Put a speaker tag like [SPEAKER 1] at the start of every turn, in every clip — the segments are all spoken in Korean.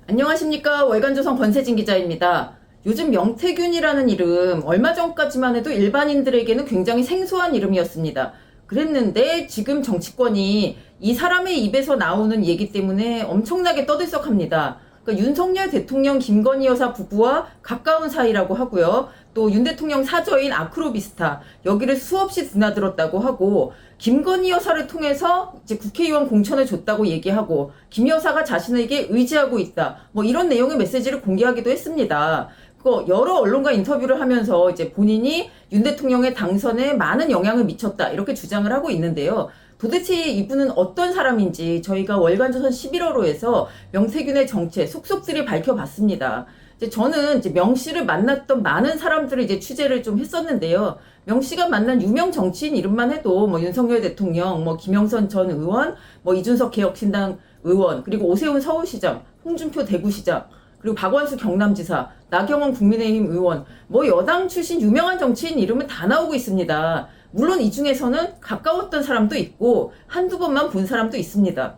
[SPEAKER 1] 안녕하십니까. 월간조선 권세진 기자입니다. 요즘 명태균이라는 이름 얼마 전까지만 해도 일반인들에게는 굉장히 생소한 이름이었습니다. 그랬는데 지금 정치권이 이 사람의 입에서 나오는 얘기 때문에 엄청나게 떠들썩합니다. 그러니까 윤석열 대통령 김건희 여사 부부와 가까운 사이라고 하고요. 또 윤 대통령 사저인 아크로비스타 여기를 수없이 드나들었다고 하고, 김건희 여사를 통해서 이제 국회의원 공천을 줬다고 얘기하고, 김 여사가 자신에게 의지하고 있다, 뭐 이런 내용의 메시지를 공개하기도 했습니다. 그 여러 언론과 인터뷰를 하면서 이제 본인이 윤 대통령의 당선에 많은 영향을 미쳤다 이렇게 주장을 하고 있는데요. 도대체 이분은 어떤 사람인지 저희가 월간조선 11월호에서 명태균의 정체 속속들이 밝혀봤습니다. 저는 이제 명 씨를 만났던 많은 사람들을 이제 취재를 좀 했었는데요. 명 씨가 만난 유명 정치인 이름만 해도 뭐 윤석열 대통령, 뭐 김영선 전 의원, 뭐 이준석 개혁신당 의원, 그리고 오세훈 서울시장, 홍준표 대구시장, 그리고 박원수 경남지사, 나경원 국민의힘 의원, 뭐 여당 출신 유명한 정치인 이름은 다 나오고 있습니다. 물론 이 중에서는 가까웠던 사람도 있고 한두 번만 본 사람도 있습니다.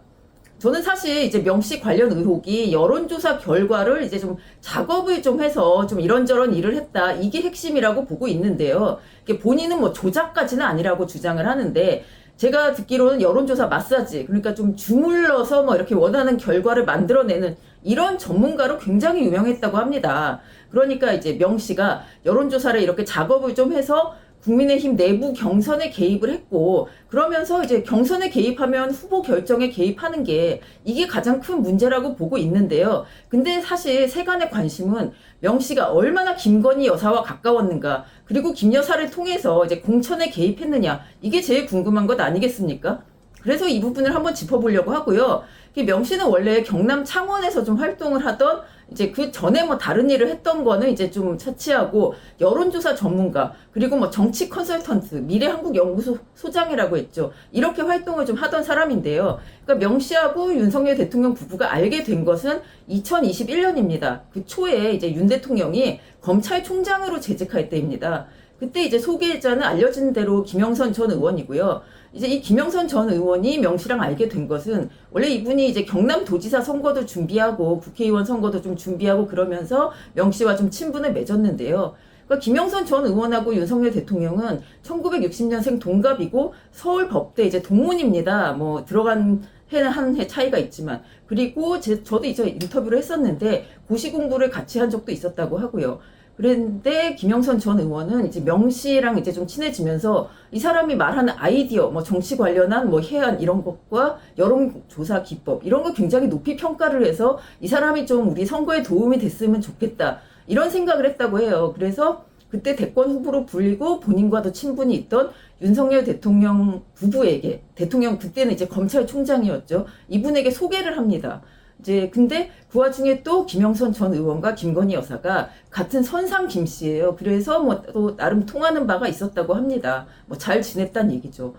[SPEAKER 1] 저는 사실 이제 명씨 관련 의혹이 여론조사 결과를 이제 좀 작업을 좀 해서 좀 이런저런 일을 했다, 이게 핵심이라고 보고 있는데요. 본인은 뭐 조작까지는 아니라고 주장을 하는데, 제가 듣기로는 여론조사 마사지, 그러니까 좀 주물러서 뭐 이렇게 원하는 결과를 만들어내는 이런 전문가로 굉장히 유명했다고 합니다. 그러니까 이제 명씨가 여론조사를 이렇게 작업을 좀 해서 국민의힘 내부 경선에 개입을 했고, 그러면서 이제 경선에 개입하면 후보 결정에 개입하는 게 이게 가장 큰 문제라고 보고 있는데요. 근데 사실 세간의 관심은 명 씨가 얼마나 김건희 여사와 가까웠는가, 그리고 김 여사를 통해서 이제 공천에 개입했느냐, 이게 제일 궁금한 것 아니겠습니까? 그래서 이 부분을 한번 짚어보려고 하고요. 명 씨는 원래 경남 창원에서 좀 활동을 하던, 이제 그 전에 뭐 다른 일을 했던 거는 이제 좀 차치하고, 여론조사 전문가, 그리고 뭐 정치 컨설턴트, 미래한국연구소 소장이라고 했죠. 이렇게 활동을 좀 하던 사람인데요. 그러니까 명 씨하고 윤석열 대통령 부부가 알게 된 것은 2021년입니다. 그 초에 이제 윤 대통령이 검찰총장으로 재직할 때입니다. 그때 이제 소개자는 알려진 대로 김영선 전 의원이고요. 이제 이 김영선 전 의원이 명 씨랑 알게 된 것은, 원래 이분이 이제 경남도지사 선거도 준비하고 국회의원 선거도 좀 준비하고 그러면서 명 씨와 좀 친분을 맺었는데요. 그러니까 김영선 전 의원하고 윤석열 대통령은 1960년생 동갑이고 서울법대 이제 동문입니다. 뭐 들어간 해는 한 해 차이가 있지만, 그리고 저도 이제 인터뷰를 했었는데 고시 공부를 같이 한 적도 있었다고 하고요. 그런데 김영선 전 의원은 이제 명 씨랑 이제 좀 친해지면서 이 사람이 말하는 아이디어, 뭐 정치 관련한 뭐 해안 이런 것과 여론조사 기법 이런 거 굉장히 높이 평가를 해서 이 사람이 좀 우리 선거에 도움이 됐으면 좋겠다, 이런 생각을 했다고 해요. 그래서 그때 대권 후보로 불리고 본인과도 친분이 있던 윤석열 대통령 부부에게, 대통령 그때는 이제 검찰총장이었죠, 이분에게 소개를 합니다. 이제 근데 그 와중에 또 김영선 전 의원과 김건희 여사가 같은 선상 김 씨예요. 그래서 뭐 또 나름 통하는 바가 있었다고 합니다. 뭐 잘 지냈다는 얘기죠.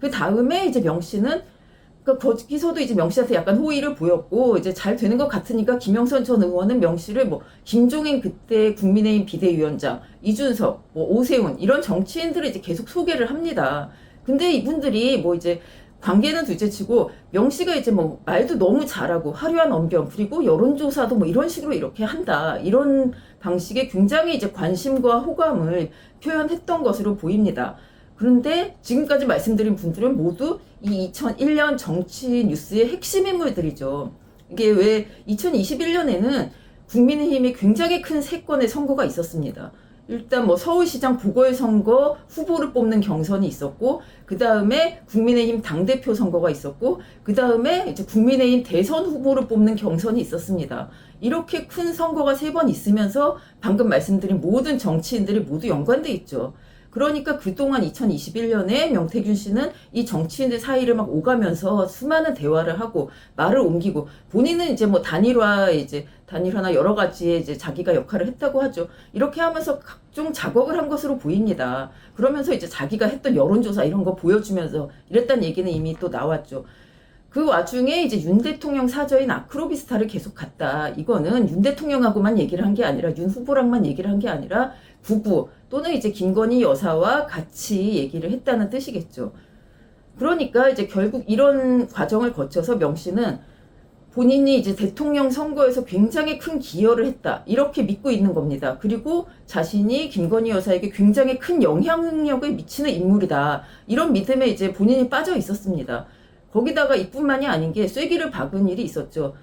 [SPEAKER 1] 그 다음에 이제 명 씨는, 그러니까 거기서도 이제 명 씨한테 약간 호의를 보였고, 이제 잘 되는 것 같으니까 김영선 전 의원은 명 씨를 뭐 김종인 그때 국민의힘 비대위원장, 이준석, 뭐 오세훈 이런 정치인들을 이제 계속 소개를 합니다. 근데 이분들이 뭐 이제 관계는 둘째치고 명 씨가 이제 뭐 말도 너무 잘하고 화려한 언변, 그리고 여론조사도 뭐 이런 식으로 이렇게 한다, 이런 방식의 굉장히 이제 관심과 호감을 표현했던 것으로 보입니다. 그런데 지금까지 말씀드린 분들은 모두 이 2001년 정치 뉴스의 핵심 인물들이죠. 이게 왜 2021년에는 국민의힘이 굉장히 큰 세 건의 선거가 있었습니다. 일단 뭐 서울시장 보궐선거 후보를 뽑는 경선이 있었고, 그 다음에 국민의힘 당대표 선거가 있었고, 그 다음에 이제 국민의힘 대선 후보를 뽑는 경선이 있었습니다. 이렇게 큰 선거가 3번 있으면서 방금 말씀드린 모든 정치인들이 모두 연관돼 있죠. 그러니까 그동안 2021년에 명태균 씨는 이 정치인들 사이를 막 오가면서 수많은 대화를 하고 말을 옮기고, 본인은 이제 뭐 단일화나 여러 가지의 이제 자기가 역할을 했다고 하죠. 이렇게 하면서 각종 작업을 한 것으로 보입니다. 그러면서 이제 자기가 했던 여론조사 이런 거 보여주면서 이랬다는 얘기는 이미 또 나왔죠. 그 와중에 이제 윤 대통령 사저인 아크로비스타를 계속 갔다. 이거는 윤 대통령하고만 얘기를 한 게 아니라, 윤 후보랑만 얘기를 한 게 아니라 부부 또는 이제 김건희 여사와 같이 얘기를 했다는 뜻이겠죠. 그러니까 이제 결국 이런 과정을 거쳐서 명 씨는 본인이 이제 대통령 선거에서 굉장히 큰 기여를 했다. 이렇게 믿고 있는 겁니다. 그리고 자신이 김건희 여사에게 굉장히 큰 영향력을 미치는 인물이다. 이런 믿음에 이제 본인이 빠져 있었습니다. 거기다가 이뿐만이 아닌 게 쐐기를 박은 일이 있었죠.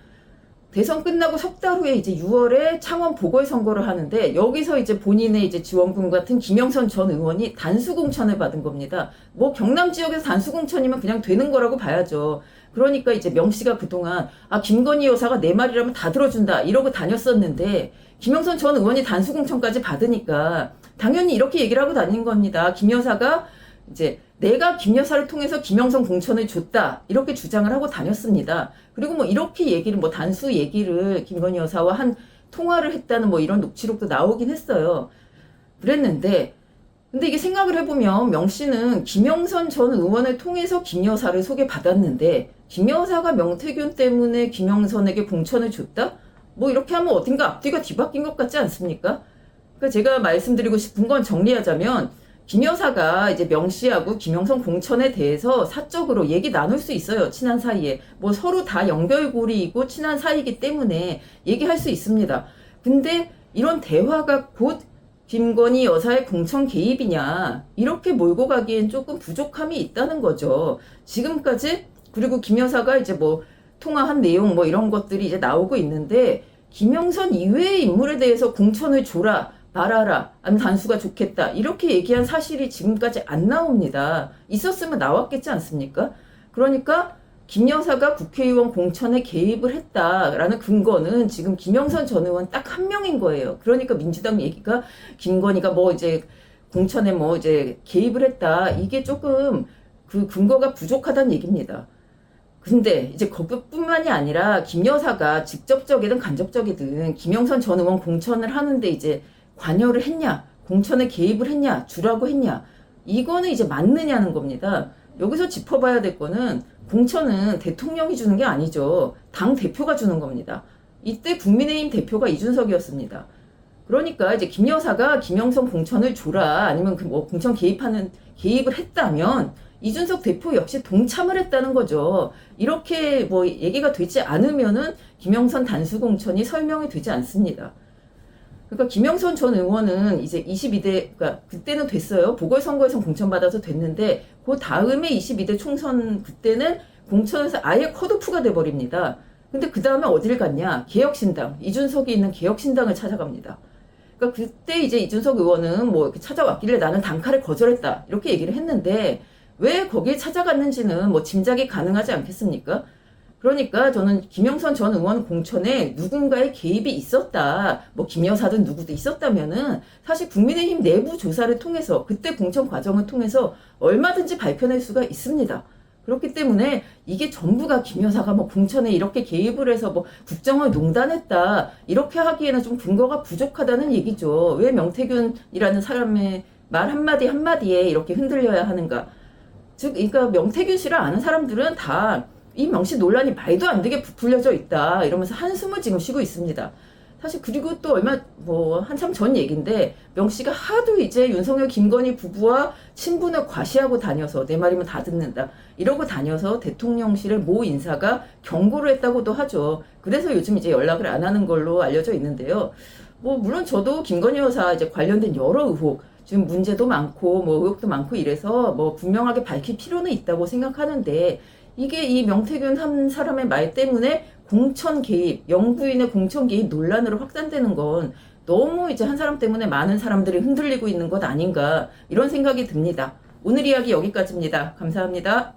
[SPEAKER 1] 대선 끝나고 석 달 후에 이제 6월에 창원 보궐선거를 하는데 여기서 이제 본인의 이제 지원군 같은 김영선 전 의원이 단수공천을 받은 겁니다. 뭐 경남 지역에서 단수공천이면 그냥 되는 거라고 봐야죠. 그러니까 이제 명 씨가 그동안 김건희 여사가 내 말이라면 다 들어준다 이러고 다녔었는데 김영선 전 의원이 단수공천까지 받으니까 당연히 이렇게 얘기를 하고 다닌 겁니다. 김 여사가 이제 내가 김 여사를 통해서 김영선 공천을 줬다 이렇게 주장을 하고 다녔습니다. 그리고 뭐 이렇게 얘기를 뭐 단수 얘기를 김건희 여사와 한 통화를 했다는 뭐 이런 녹취록도 나오긴 했어요. 그랬는데 근데 이게 생각을 해보면 명 씨는 김영선 전 의원을 통해서 김 여사를 소개받았는데 김 여사가 명태균 때문에 김영선에게 공천을 줬다? 뭐 이렇게 하면 어딘가 앞뒤가 뒤바뀐 것 같지 않습니까? 그러니까 제가 말씀드리고 싶은 건 정리하자면 김 여사가 이제 명 씨하고 김영선 공천에 대해서 사적으로 얘기 나눌 수 있어요. 친한 사이에. 뭐 서로 다 연결고리이고 친한 사이이기 때문에 얘기할 수 있습니다. 근데 이런 대화가 곧 김건희 여사의 공천 개입이냐 이렇게 몰고 가기엔 조금 부족함이 있다는 거죠. 지금까지 그리고 김 여사가 이제 뭐 통화한 내용 뭐 이런 것들이 이제 나오고 있는데 김영선 이외의 인물에 대해서 공천을 줘라 말아라 아니면 단수가 좋겠다 이렇게 얘기한 사실이 지금까지 안 나옵니다. 있었으면 나왔겠지 않습니까? 그러니까 김 여사가 국회의원 공천에 개입을 했다라는 근거는 지금 김영선 전 의원 딱 한 명인 거예요. 그러니까 민주당 얘기가 김건희가 뭐 이제 공천에 뭐 이제 개입을 했다. 이게 조금 그 근거가 부족하다는 얘기입니다. 근데 이제 그것뿐만이 아니라 김 여사가 직접적이든 간접적이든 김영선 전 의원 공천을 하는데 이제 관여를 했냐, 공천에 개입을 했냐, 주라고 했냐, 이거는 이제 맞느냐는 겁니다. 여기서 짚어봐야 될 거는 공천은 대통령이 주는 게 아니죠. 당 대표가 주는 겁니다. 이때 국민의힘 대표가 이준석이었습니다. 그러니까 이제 김 여사가 김영선 공천을 줘라 아니면 그 뭐 공천 개입을 했다면 이준석 대표 역시 동참을 했다는 거죠. 이렇게 뭐 얘기가 되지 않으면은 김영선 단수 공천이 설명이 되지 않습니다. 그러니까 김영선 전 의원은 이제 22대, 그러니까 그때는 됐어요. 보궐선거에서 공천받아서 됐는데, 그 다음에 22대 총선 그때는 공천에서 아예 컷오프가 돼버립니다. 근데 그 다음에 어디를 갔냐? 개혁신당, 이준석이 있는 개혁신당을 찾아갑니다. 그러니까 그때 이제 이준석 의원은 뭐 이렇게 찾아왔길래 나는 단칼에 거절했다. 이렇게 얘기를 했는데, 왜 거기에 찾아갔는지는 뭐 짐작이 가능하지 않겠습니까? 그러니까 저는 김영선 전 의원 공천에 누군가의 개입이 있었다. 뭐 김 여사든 누구도 있었다면은 사실 국민의힘 내부 조사를 통해서 그때 공천 과정을 통해서 얼마든지 밝혀낼 수가 있습니다. 그렇기 때문에 이게 전부가 김 여사가 뭐 공천에 이렇게 개입을 해서 뭐 국정을 농단했다. 이렇게 하기에는 좀 근거가 부족하다는 얘기죠. 왜 명태균이라는 사람의 말 한마디 한마디에 이렇게 흔들려야 하는가. 즉, 그러니까 명태균 씨를 아는 사람들은 다 이 명씨 논란이 말도 안 되게 부풀려져 있다 이러면서 한숨을 지금 쉬고 있습니다. 사실 그리고 또 얼마 뭐 한참 전 얘기인데 명씨가 하도 이제 윤석열 김건희 부부와 친분을 과시하고 다녀서 내 말이면 다 듣는다 이러고 다녀서 대통령실의 모 인사가 경고를 했다고도 하죠. 그래서 요즘 이제 연락을 안 하는 걸로 알려져 있는데요. 뭐 물론 저도 김건희 여사 이제 관련된 여러 의혹 지금 문제도 많고 뭐 의혹도 많고 이래서 뭐 분명하게 밝힐 필요는 있다고 생각하는데 이게 이 명태균 한 사람의 말 때문에 공천 개입, 영부인의 공천 개입 논란으로 확산되는 건 너무 이제 한 사람 때문에 많은 사람들이 흔들리고 있는 것 아닌가 이런 생각이 듭니다. 오늘 이야기 여기까지입니다. 감사합니다.